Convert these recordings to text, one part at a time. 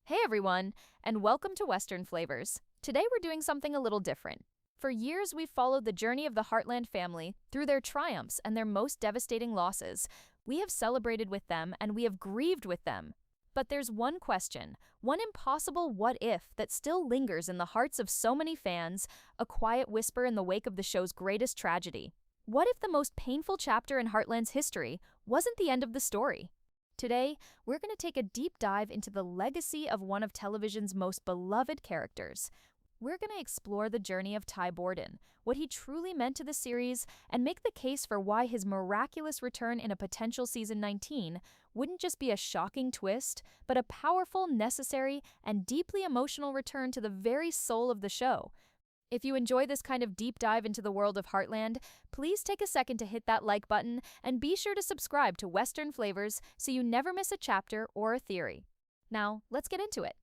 Hey everyone, and welcome to Western Flavors. Today we're doing something a little different. For years, we've followed the journey of the Heartland family through their triumphs and their most devastating losses. We have celebrated with them and we have grieved with them. But there's one question, one impossible what if that still lingers in the hearts of so many fans, a quiet whisper in the wake of the show's greatest tragedy. What if the most painful chapter in Heartland's history wasn't the end of the story? Today, we're going to take a deep dive into the legacy of one of television's most beloved characters. We're going to explore the journey of Ty Borden, what he truly meant to the series, and make the case for why his miraculous return in a potential season 19 wouldn't just be a shocking twist, but a powerful, necessary, and deeply emotional return to the very soul of the show. If you enjoy this kind of deep dive into the world of Heartland, please take a second to hit that like button and be sure to subscribe to Western Flavors so you never miss a chapter or a theory. Now, let's get into it.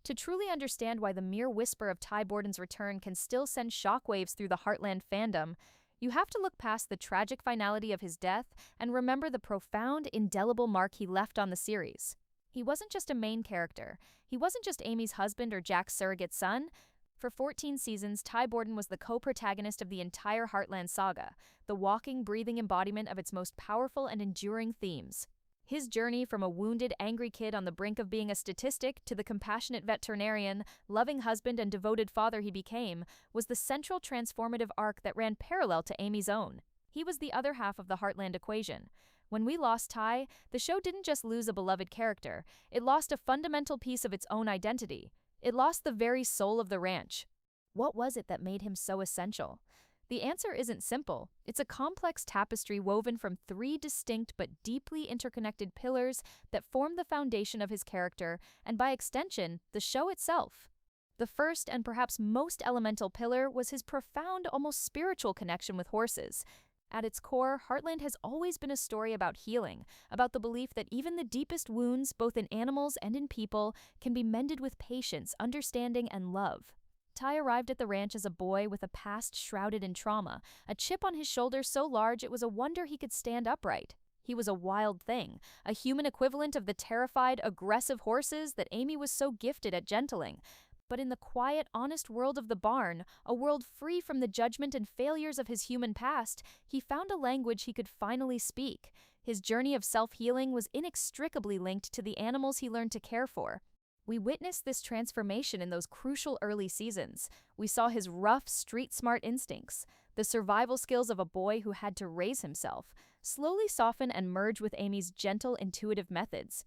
To truly understand why the mere whisper of Ty Borden's return can still send shockwaves through the Heartland fandom, you have to look past the tragic finality of his death and remember the profound, indelible mark he left on the series. He wasn't just a main character. He wasn't just Amy's husband or Jack's surrogate son. For 14 seasons, Ty Borden was the co-protagonist of the entire Heartland saga, the walking, breathing embodiment of its most powerful and enduring themes. His journey from a wounded, angry kid on the brink of being a statistic to the compassionate veterinarian, loving husband and devoted father he became was the central transformative arc that ran parallel to Amy's own. He was the other half of the Heartland equation. When we lost Ty, the show didn't just lose a beloved character, it lost a fundamental piece of its own identity. It lost the very soul of the ranch. What was it that made him so essential? The answer isn't simple. It's a complex tapestry woven from three distinct but deeply interconnected pillars that form the foundation of his character and, by extension, the show itself. The first and perhaps most elemental pillar was his profound, almost spiritual connection with horses. At its core, Heartland has always been a story about healing, about the belief that even the deepest wounds, both in animals and in people, can be mended with patience, understanding, and love. Ty arrived at the ranch as a boy with a past shrouded in trauma, a chip on his shoulder so large it was a wonder he could stand upright. He was a wild thing, a human equivalent of the terrified, aggressive horses that Amy was so gifted at gentling. But in the quiet, honest world of the barn, a world free from the judgment and failures of his human past, he found a language he could finally speak. His journey of self-healing was inextricably linked to the animals he learned to care for. We witnessed this transformation in those crucial early seasons. We saw his rough, street-smart instincts, the survival skills of a boy who had to raise himself, slowly soften and merge with Amy's gentle, intuitive methods.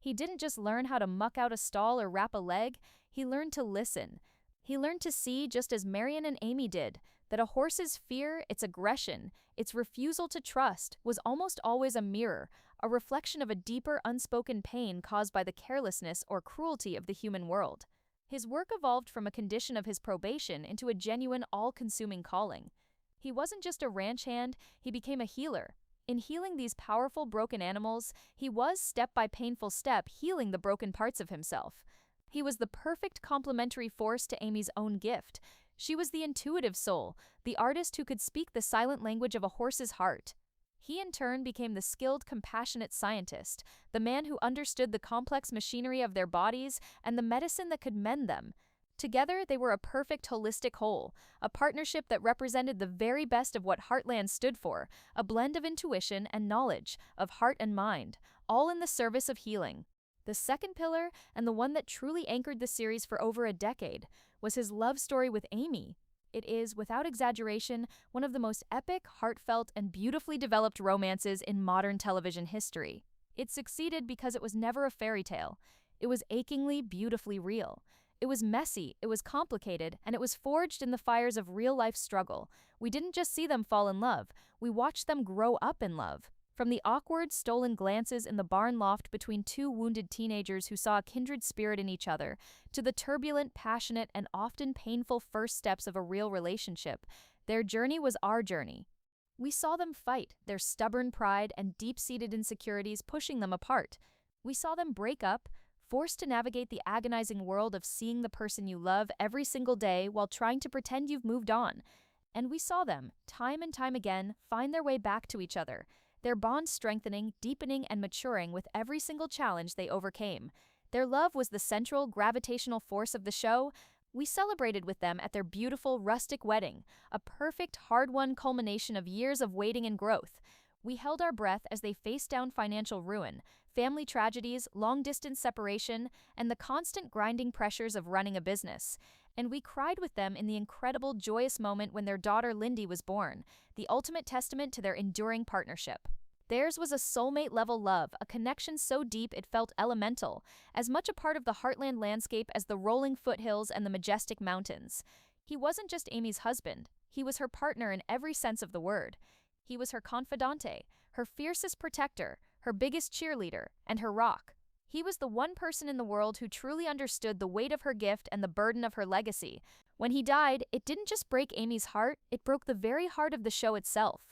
He didn't just learn how to muck out a stall or wrap a leg, he learned to listen. He learned to see, just as Marion and Amy did, that a horse's fear, its aggression, its refusal to trust, was almost always a mirror, a reflection of a deeper, unspoken pain caused by the carelessness or cruelty of the human world. His work evolved from a condition of his probation into a genuine, all-consuming calling. He wasn't just a ranch hand, he became a healer. In healing these powerful, broken animals, he was, step by painful step, healing the broken parts of himself. He was the perfect complementary force to Amy's own gift. She was the intuitive soul, the artist who could speak the silent language of a horse's heart. He in turn became the skilled, compassionate scientist, the man who understood the complex machinery of their bodies and the medicine that could mend them. Together, they were a perfect holistic whole, a partnership that represented the very best of what Heartland stood for, a blend of intuition and knowledge, of heart and mind, all in the service of healing. The second pillar, and the one that truly anchored the series for over a decade, was his love story with Amy. It is, without exaggeration, one of the most epic, heartfelt, and beautifully developed romances in modern television history. It succeeded because it was never a fairy tale. It was achingly, beautifully real. It was messy, it was complicated, and it was forged in the fires of real-life struggle. We didn't just see them fall in love, we watched them grow up in love. From the awkward, stolen glances in the barn loft between two wounded teenagers who saw a kindred spirit in each other, to the turbulent, passionate, and often painful first steps of a real relationship, their journey was our journey. We saw them fight, their stubborn pride and deep-seated insecurities pushing them apart. We saw them break up, forced to navigate the agonizing world of seeing the person you love every single day while trying to pretend you've moved on. And we saw them, time and time again, find their way back to each other, their bond strengthening, deepening, and maturing with every single challenge they overcame. Their love was the central gravitational force of the show. We celebrated with them at their beautiful rustic wedding, a perfect, hard-won culmination of years of waiting and growth. We held our breath as they faced down financial ruin, family tragedies, long-distance separation, and the constant grinding pressures of running a business. And we cried with them in the incredible, joyous moment when their daughter Lindy was born, the ultimate testament to their enduring partnership. Theirs was a soulmate-level love, a connection so deep it felt elemental, as much a part of the Heartland landscape as the rolling foothills and the majestic mountains. He wasn't just Amy's husband, he was her partner in every sense of the word. He was her confidante, her fiercest protector, her biggest cheerleader, and her rock. He was the one person in the world who truly understood the weight of her gift and the burden of her legacy. When he died, it didn't just break Amy's heart, it broke the very heart of the show itself.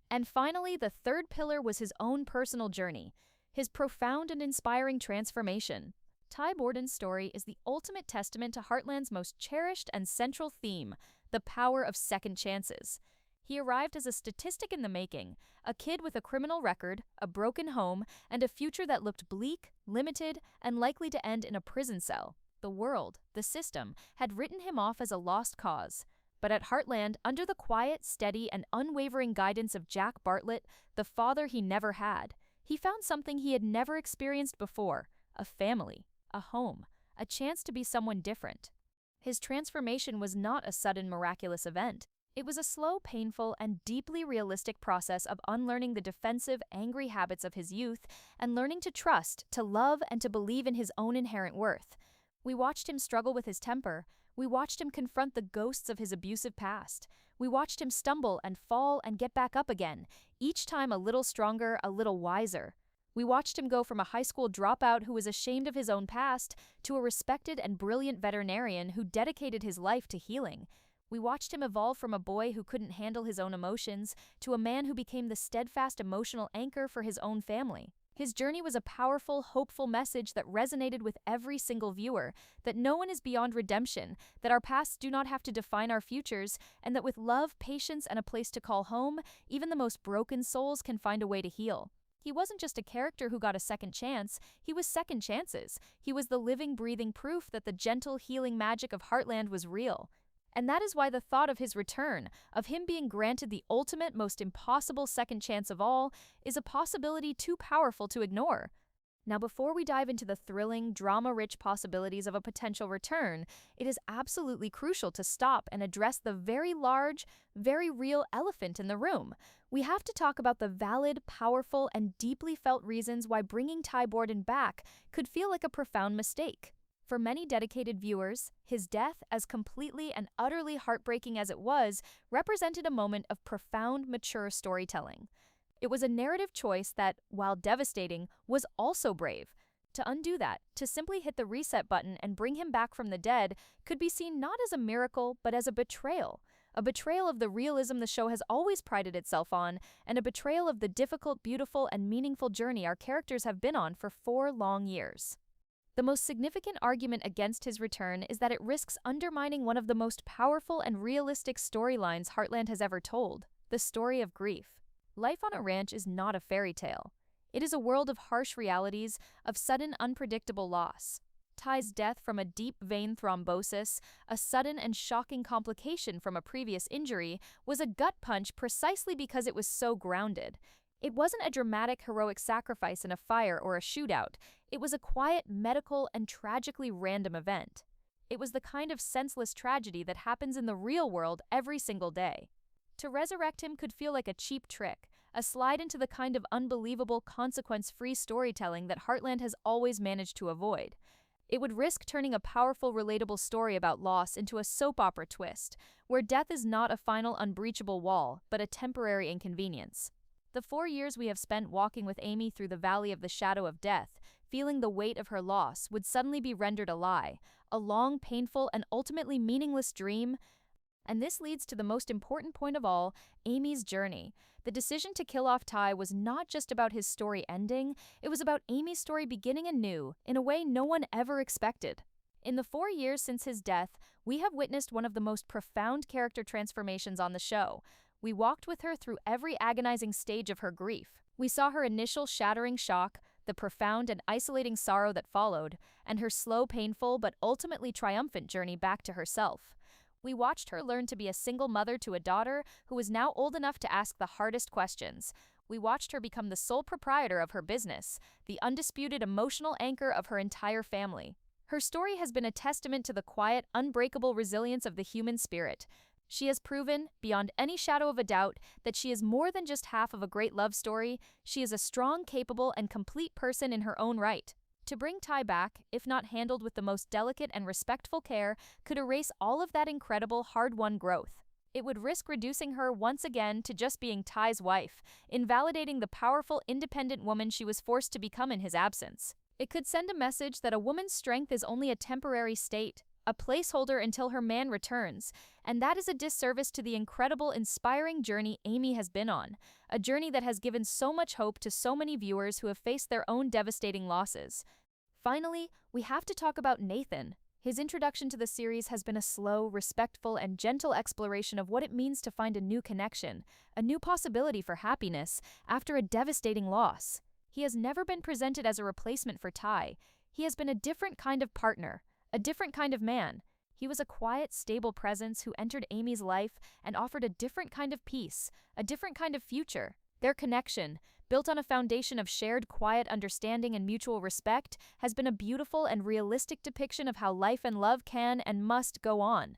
And finally, the third pillar was his own personal journey, his profound and inspiring transformation. Ty Borden's story is the ultimate testament to Heartland's most cherished and central theme, the power of second chances. He arrived as a statistic in the making, a kid with a criminal record, a broken home, and a future that looked bleak, limited, and likely to end in a prison cell. The world, the system, had written him off as a lost cause. But at Heartland, under the quiet, steady, and unwavering guidance of Jack Bartlett, the father he never had, he found something he had never experienced before: a family, a home, a chance to be someone different. His transformation was not a sudden, miraculous event. It was a slow, painful, and deeply realistic process of unlearning the defensive, angry habits of his youth and learning to trust, to love, and to believe in his own inherent worth. We watched him struggle with his temper. We watched him confront the ghosts of his abusive past. We watched him stumble and fall and get back up again, each time a little stronger, a little wiser. We watched him go from a high school dropout who was ashamed of his own past to a respected and brilliant veterinarian who dedicated his life to healing. We watched him evolve from a boy who couldn't handle his own emotions to a man who became the steadfast emotional anchor for his own family. His journey was a powerful, hopeful message that resonated with every single viewer, that no one is beyond redemption, that our pasts do not have to define our futures, and that with love, patience, and a place to call home, even the most broken souls can find a way to heal. He wasn't just a character who got a second chance, he was second chances. He was the living, breathing proof that the gentle, healing magic of Heartland was real. And that is why the thought of his return, of him being granted the ultimate, most impossible second chance of all, is a possibility too powerful to ignore. Now, before we dive into the thrilling, drama-rich possibilities of a potential return, it is absolutely crucial to stop and address the very large, very real elephant in the room. We have to talk about the valid, powerful, and deeply felt reasons why bringing Ty Borden back could feel like a profound mistake. For many dedicated viewers, his death, as completely and utterly heartbreaking as it was, represented a moment of profound, mature storytelling. It was a narrative choice that, while devastating, was also brave. To undo that, to simply hit the reset button and bring him back from the dead, could be seen not as a miracle, but as a betrayal of the realism the show has always prided itself on, and a betrayal of the difficult, beautiful, and meaningful journey our characters have been on for 4 long years. The most significant argument against his return is that it risks undermining one of the most powerful and realistic storylines Heartland has ever told: the story of grief. Life on a ranch is not a fairy tale. It is a world of harsh realities, of sudden, unpredictable loss. Ty's death from a deep vein thrombosis, a sudden and shocking complication from a previous injury, was a gut punch precisely because it was so grounded. It wasn't a dramatic, heroic sacrifice in a fire or a shootout. It was a quiet, medical, and tragically random event. It was the kind of senseless tragedy that happens in the real world every single day. To resurrect him could feel like a cheap trick, a slide into the kind of unbelievable, consequence-free storytelling that Heartland has always managed to avoid. It would risk turning a powerful, relatable story about loss into a soap opera twist, where death is not a final, unbreachable wall, but a temporary inconvenience. The 4 years we have spent walking with Amy through the valley of the shadow of death, feeling the weight of her loss, would suddenly be rendered a lie, a long, painful, and ultimately meaningless dream. And this leads to the most important point of all, Amy's journey. The decision to kill off Ty was not just about his story ending, it was about Amy's story beginning anew, in a way no one ever expected. In the 4 years since his death, we have witnessed one of the most profound character transformations on the show. We walked with her through every agonizing stage of her grief. We saw her initial shattering shock, the the profound and isolating sorrow that followed, and her slow, painful, but ultimately triumphant journey back to herself. We watched her learn to be a single mother to a daughter who was now old enough to ask the hardest questions. We watched her become the sole proprietor of her business, the undisputed emotional anchor of her entire family. Her story has been a testament to the quiet, unbreakable resilience of the human spirit. She has proven, beyond any shadow of a doubt, that she is more than just half of a great love story. She is a strong, capable, and complete person in her own right. To bring Ty back, if not handled with the most delicate and respectful care, could erase all of that incredible, hard-won growth. It would risk reducing her once again to just being Ty's wife, invalidating the powerful, independent woman she was forced to become in his absence. It could send a message that a woman's strength is only a temporary state, a placeholder until her man returns, and that is a disservice to the incredible, inspiring journey Amy has been on, a journey that has given so much hope to so many viewers who have faced their own devastating losses. Finally, we have to talk about Nathan. His introduction to the series has been a slow, respectful, and gentle exploration of what it means to find a new connection, a new possibility for happiness, after a devastating loss. He has never been presented as a replacement for Ty. He has been a different kind of partner, a different kind of man. He was a quiet, stable presence who entered Amy's life and offered a different kind of peace, a different kind of future. Their connection, built on a foundation of shared, quiet understanding and mutual respect, has been a beautiful and realistic depiction of how life and love can and must go on.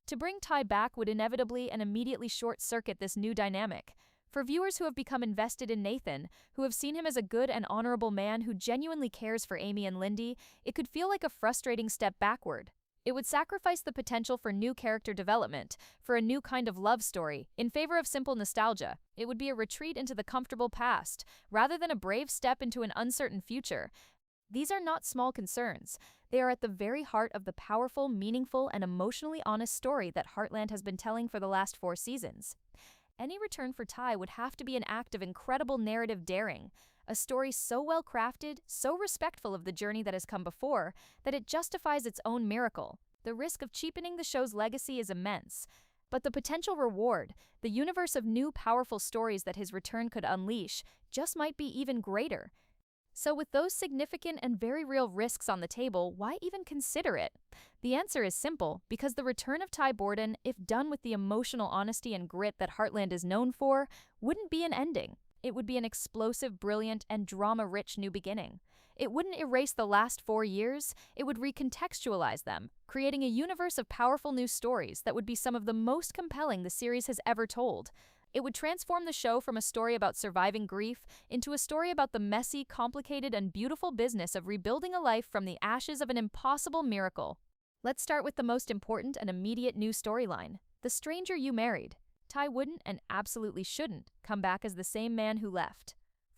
To bring Ty back would inevitably and immediately short-circuit this new dynamic. For viewers who have become invested in Nathan, who have seen him as a good and honorable man who genuinely cares for Amy and Lindy, it could feel like a frustrating step backward. It would sacrifice the potential for new character development, for a new kind of love story, in favor of simple nostalgia. It would be a retreat into the comfortable past, rather than a brave step into an uncertain future. These are not small concerns. They are at the very heart of the powerful, meaningful, and emotionally honest story that Heartland has been telling for the last 4 seasons. Any return for Ty would have to be an act of incredible narrative daring, a story so well crafted, so respectful of the journey that has come before, that it justifies its own miracle. The risk of cheapening the show's legacy is immense, but the potential reward, the universe of new powerful stories that his return could unleash, just might be even greater. So with those significant and very real risks on the table, why even consider it? The answer is simple, because the return of Ty Borden, if done with the emotional honesty and grit that Heartland is known for, wouldn't be an ending. It would be an explosive, brilliant, and drama-rich new beginning. It wouldn't erase the last 4 years, it would recontextualize them, creating a universe of powerful new stories that would be some of the most compelling the series has ever told. It would transform the show from a story about surviving grief into a story about the messy, complicated, and beautiful business of rebuilding a life from the ashes of an impossible miracle. Let's start with the most important and immediate new storyline: the stranger you married. Ty wouldn't, and absolutely shouldn't, come back as the same man who left.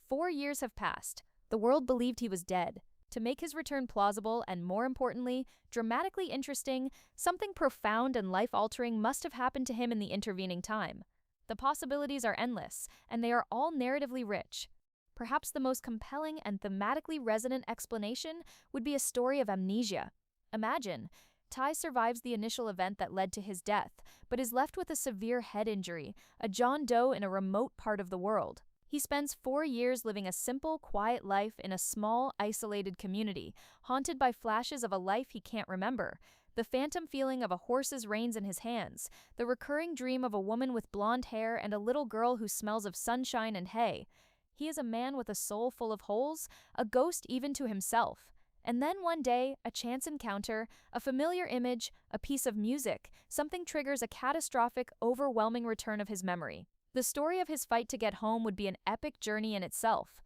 4 years have passed. The world believed he was dead. To make his return plausible and, more importantly, dramatically interesting, something profound and life-altering must have happened to him in the intervening time. The possibilities are endless, and they are all narratively rich. Perhaps the most compelling and thematically resonant explanation would be a story of amnesia. Imagine, Ty survives the initial event that led to his death, but is left with a severe head injury, a John Doe in a remote part of the world. He spends 4 years living a simple, quiet life in a small, isolated community, haunted by flashes of a life he can't remember. The phantom feeling of a horse's reins in his hands, the recurring dream of a woman with blonde hair and a little girl who smells of sunshine and hay. He is a man with a soul full of holes, a ghost even to himself. And then one day, a chance encounter, a familiar image, a piece of music, something triggers a catastrophic, overwhelming return of his memory. The story of his fight to get home would be an epic journey in itself.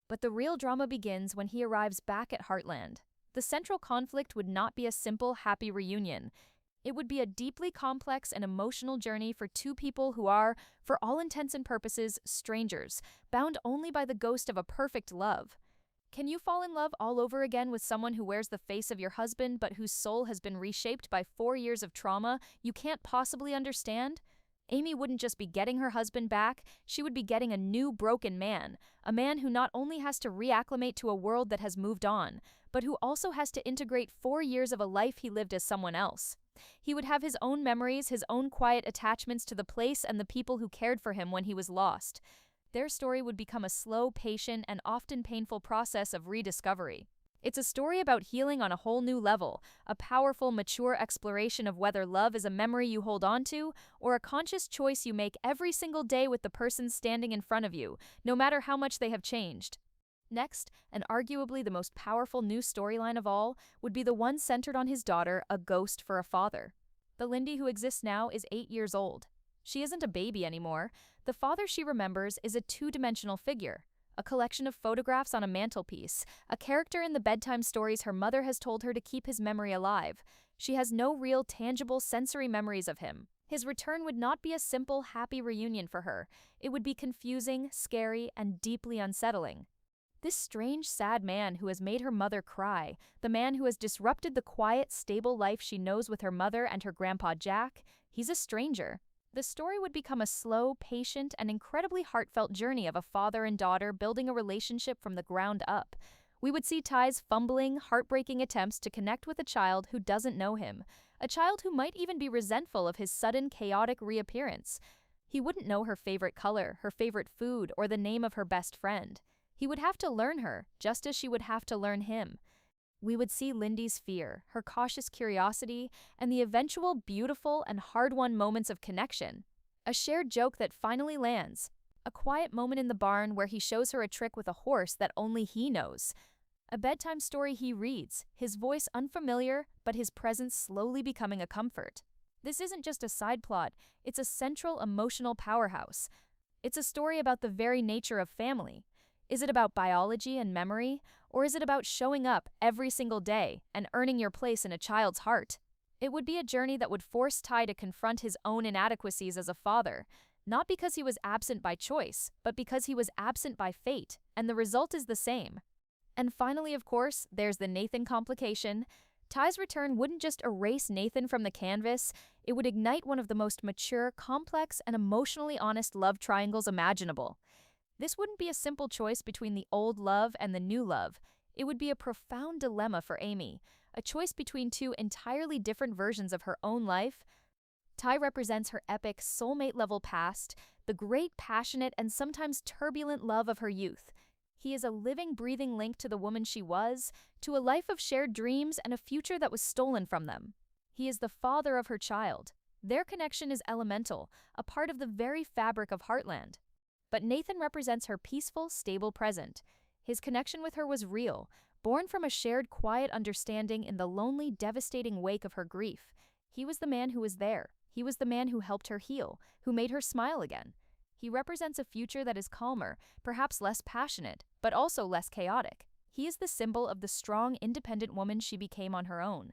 But the real drama begins when he arrives back at Heartland. The central conflict would not be a simple, happy reunion. It would be a deeply complex and emotional journey for 2 people who are, for all intents and purposes, strangers, bound only by the ghost of a perfect love. Can you fall in love all over again with someone who wears the face of your husband but whose soul has been reshaped by 4 years of trauma you can't possibly understand? Amy wouldn't just be getting her husband back, she would be getting a new broken man, a man who not only has to reacclimate to a world that has moved on, but who also has to integrate 4 years of a life he lived as someone else. He would have his own memories, his own quiet attachments to the place and the people who cared for him when he was lost. Their story would become a slow, patient, and often painful process of rediscovery. It's a story about healing on a whole new level, a powerful, mature exploration of whether love is a memory you hold on to or a conscious choice you make every single day with the person standing in front of you, no matter how much they have changed. Next, and arguably the most powerful new storyline of all, would be the one centered on his daughter, a ghost for a father. The Lindy who exists now is 8 years old. She isn't a baby anymore. The father she remembers is a two-dimensional figure, a collection of photographs on a mantelpiece, a character in the bedtime stories her mother has told her to keep his memory alive. She has no real, tangible sensory memories of him. His return would not be a simple, happy reunion for her. It would be confusing, scary, and deeply unsettling. This strange, sad man who has made her mother cry, the man who has disrupted the quiet, stable life she knows with her mother and her grandpa Jack, he's a stranger. The story would become a slow, patient, and incredibly heartfelt journey of a father and daughter building a relationship from the ground up. We would see Ty's fumbling, heartbreaking attempts to connect with a child who doesn't know him, a child who might even be resentful of his sudden, chaotic reappearance. He wouldn't know her favorite color, her favorite food, or the name of her best friend. He would have to learn her, just as she would have to learn him. We would see Lindy's fear, her cautious curiosity, and the eventual beautiful and hard-won moments of connection. A shared joke that finally lands. A quiet moment in the barn where he shows her a trick with a horse that only he knows. A bedtime story he reads, his voice unfamiliar, but his presence slowly becoming a comfort. This isn't just a side plot, it's a central emotional powerhouse. It's a story about the very nature of family. Is it about biology and memory, or is it about showing up every single day and earning your place in a child's heart? It would be a journey that would force Ty to confront his own inadequacies as a father, not because he was absent by choice, but because he was absent by fate, and the result is the same. And finally, of course, there's the Nathan complication. Ty's return wouldn't just erase Nathan from the canvas, it would ignite one of the most mature, complex, and emotionally honest love triangles imaginable. This wouldn't be a simple choice between the old love and the new love. It would be a profound dilemma for Amy, a choice between two entirely different versions of her own life. Ty represents her epic, soulmate-level past, the great, passionate, and sometimes turbulent love of her youth. He is a living, breathing link to the woman she was, to a life of shared dreams and a future that was stolen from them. He is the father of her child. Their connection is elemental, a part of the very fabric of Heartland. But Nathan represents her peaceful, stable present. His connection with her was real, born from a shared, quiet understanding in the lonely, devastating wake of her grief. He was the man who was there. He was the man who helped her heal, who made her smile again. He represents a future that is calmer, perhaps less passionate, but also less chaotic. He is the symbol of the strong, independent woman she became on her own.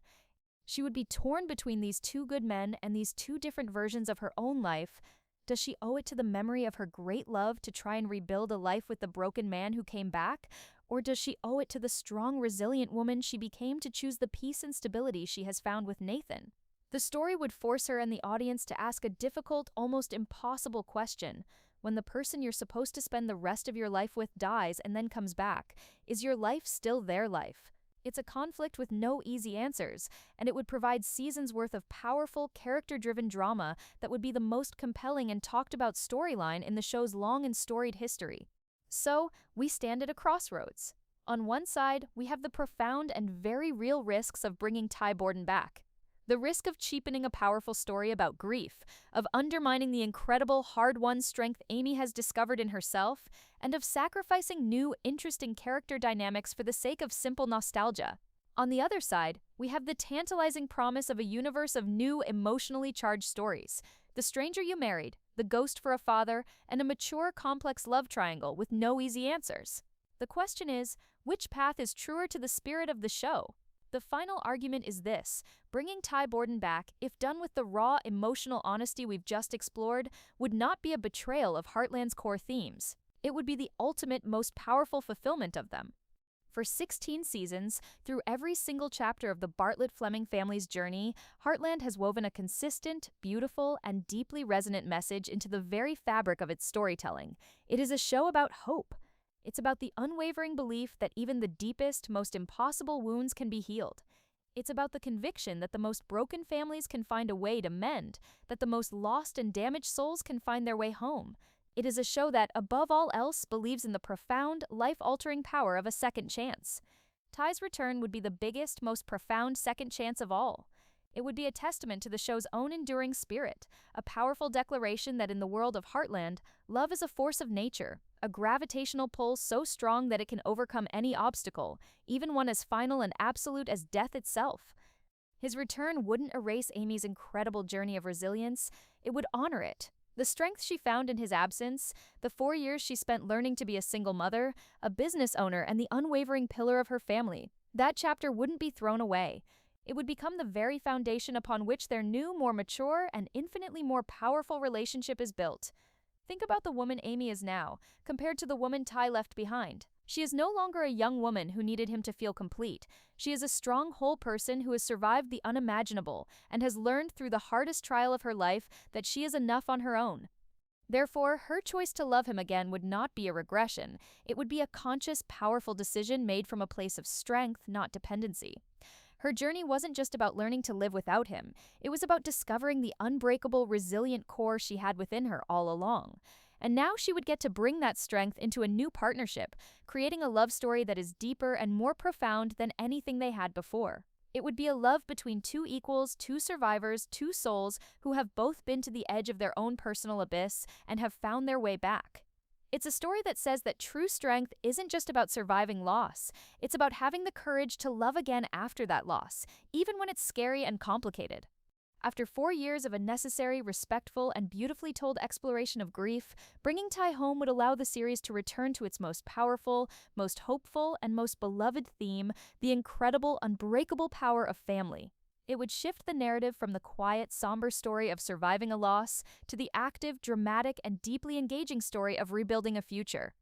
She would be torn between these two good men and these two different versions of her own life. Does she owe it to the memory of her great love to try and rebuild a life with the broken man who came back? Or does she owe it to the strong, resilient woman she became to choose the peace and stability she has found with Nathan? The story would force her and the audience to ask a difficult, almost impossible question. When the person you're supposed to spend the rest of your life with dies and then comes back, is your life still their life? It's a conflict with no easy answers, and it would provide seasons worth of powerful, character-driven drama that would be the most compelling and talked-about storyline in the show's long and storied history. So, we stand at a crossroads. On one side, we have the profound and very real risks of bringing Ty Borden back. The risk of cheapening a powerful story about grief, of undermining the incredible, hard-won strength Amy has discovered in herself, and of sacrificing new, interesting character dynamics for the sake of simple nostalgia. On the other side, we have the tantalizing promise of a universe of new, emotionally charged stories. The Stranger You Married, The Ghost for a Father, and a mature, complex love triangle with no easy answers. The question is, which path is truer to the spirit of the show? The final argument is this: bringing Ty Borden back, if done with the raw, emotional honesty we've just explored, would not be a betrayal of Heartland's core themes. It would be the ultimate, most powerful fulfillment of them. For 16 seasons, through every single chapter of the Bartlett-Fleming family's journey, Heartland has woven a consistent, beautiful, and deeply resonant message into the very fabric of its storytelling. It is a show about hope. It's about the unwavering belief that even the deepest, most impossible wounds can be healed. It's about the conviction that the most broken families can find a way to mend, that the most lost and damaged souls can find their way home. It is a show that, above all else, believes in the profound, life-altering power of a second chance. Ty's return would be the biggest, most profound second chance of all. It would be a testament to the show's own enduring spirit, a powerful declaration that in the world of Heartland, love is a force of nature, a gravitational pull so strong that it can overcome any obstacle, even one as final and absolute as death itself. His return wouldn't erase Amy's incredible journey of resilience, it would honor it. The strength she found in his absence, the 4 years she spent learning to be a single mother, a business owner, and the unwavering pillar of her family, that chapter wouldn't be thrown away. It would become the very foundation upon which their new, more mature, and infinitely more powerful relationship is built. Think about the woman Amy is now, compared to the woman Ty left behind. She is no longer a young woman who needed him to feel complete. She is a strong, whole person who has survived the unimaginable and has learned through the hardest trial of her life that she is enough on her own. Therefore, her choice to love him again would not be a regression. It would be a conscious, powerful decision made from a place of strength, not dependency. Her journey wasn't just about learning to live without him. It was about discovering the unbreakable, resilient core she had within her all along. And now she would get to bring that strength into a new partnership, creating a love story that is deeper and more profound than anything they had before. It would be a love between two equals, two survivors, two souls who have both been to the edge of their own personal abyss and have found their way back. It's a story that says that true strength isn't just about surviving loss. It's about having the courage to love again after that loss, even when it's scary and complicated. After 4 years of a necessary, respectful, and beautifully told exploration of grief, bringing Ty home would allow the series to return to its most powerful, most hopeful, and most beloved theme, the incredible, unbreakable power of family. It would shift the narrative from the quiet, somber story of surviving a loss to the active, dramatic, and deeply engaging story of rebuilding a future.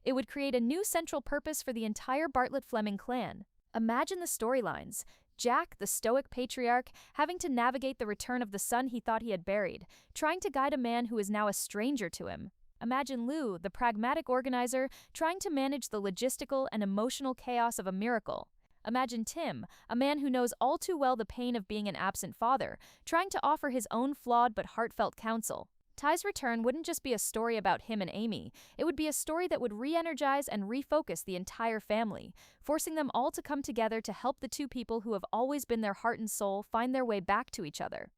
It would create a new central purpose for the entire Bartlett-Fleming clan. Imagine the storylines. Jack, the stoic patriarch, having to navigate the return of the son he thought he had buried, trying to guide a man who is now a stranger to him. Imagine Lou, the pragmatic organizer, trying to manage the logistical and emotional chaos of a miracle. Imagine Tim, a man who knows all too well the pain of being an absent father, trying to offer his own flawed but heartfelt counsel. Ty's return wouldn't just be a story about him and Amy, it would be a story that would re-energize and refocus the entire family, forcing them all to come together to help the two people who have always been their heart and soul find their way back to each other.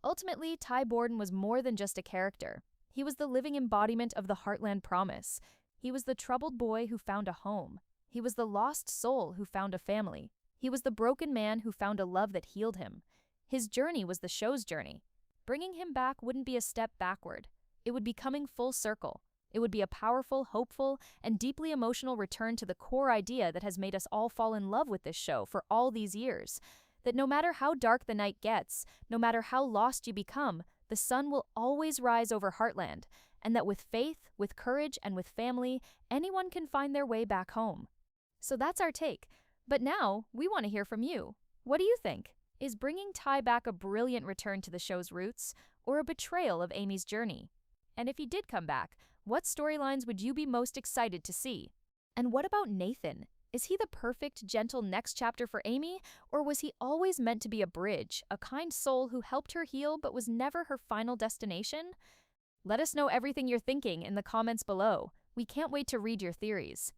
Ultimately, Ty Borden was more than just a character. He was the living embodiment of the Heartland promise. He was the troubled boy who found a home. He was the lost soul who found a family. He was the broken man who found a love that healed him. His journey was the show's journey. Bringing him back wouldn't be a step backward. It would be coming full circle. It would be a powerful, hopeful, and deeply emotional return to the core idea that has made us all fall in love with this show for all these years. That no matter how dark the night gets, no matter how lost you become, the sun will always rise over Heartland, and that with faith, with courage, and with family, anyone can find their way back home. So that's our take. But now, we want to hear from you. What do you think? Is bringing Ty back a brilliant return to the show's roots, or a betrayal of Amy's journey? And if he did come back, what storylines would you be most excited to see? And what about Nathan? Is he the perfect, gentle next chapter for Amy, or was he always meant to be a bridge, a kind soul who helped her heal but was never her final destination? Let us know everything you're thinking in the comments below. We can't wait to read your theories.